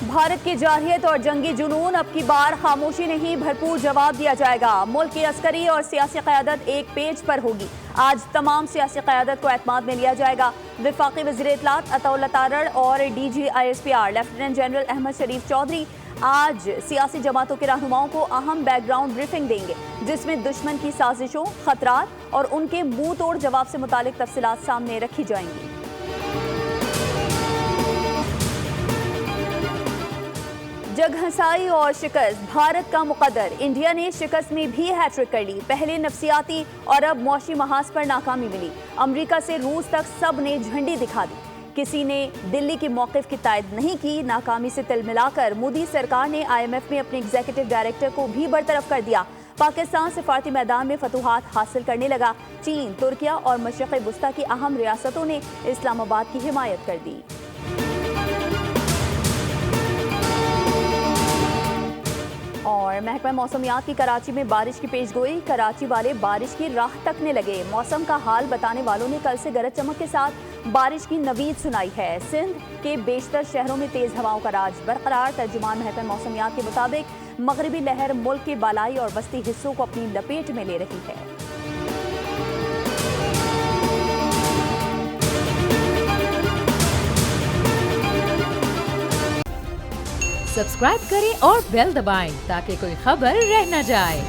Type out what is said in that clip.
भारत की जारहियत और जंगी जुनून, अब की बार खामोशी नहीं भरपूर जवाब दिया जाएगा। मुल्क की अस्करी और सियासी क़यादत एक पेज पर होगी। आज तमाम सियासी क़यादत को एतमाद में लिया जाएगा। वफाकी वज़ीर इत्तलात अताउल्लाह तारड़ और DGISPR लेफ्टिनेंट जनरल अहमद शरीफ चौधरी आज सियासी जमातों के रहनुमाओं को अहम बैकग्राउंड ब्रीफिंग देंगे, जिसमें दुश्मन की साजिशों, खतरात और उनके मुंह तोड़ जवाब से मुतालिक तफसीलात सामने रखी जाएंगी। जगहंसाई और शिकस्त, भारत का मुकद्दर। इंडिया ने शिकस्त में भी हैट्रिक कर ली। पहले नफसियाती और अब मौशी महाज पर नाकामी मिली। अमेरिका से रूस तक सब ने झंडी दिखा दी। किसी ने दिल्ली की मौक़िफ़ की तायद नहीं की। नाकामी से तिल मिलाकर मोदी सरकार ने IMF में अपने एग्जीक्यूटिव डायरेक्टर को भी बरतरफ कर दिया। पाकिस्तान सिफारती मैदान में फतूहात हासिल करने लगा। चीन, तुर्किया और मशरिक़ वस्ता की अहम रियासतों ने इस्लामाबाद की हिमायत कर दी। और महकमा मौसमियात की कराची में बारिश की पेशगोई। कराची वाले बारिश की राह तकने लगे। मौसम का हाल बताने वालों ने कल से गरज चमक के साथ बारिश की नवीद सुनाई है। सिंध के बेशतर शहरों में तेज हवाओं का राज बरकरार। तर्जुमान महकमा मौसमियात के मुताबिक मगरबी लहर मुल्क के बालाई और वस्ती हिस्सों को अपनी लपेट में ले रही है। सब्सक्राइब करें और बेल दबाएं ताकि कोई खबर रह न जाए।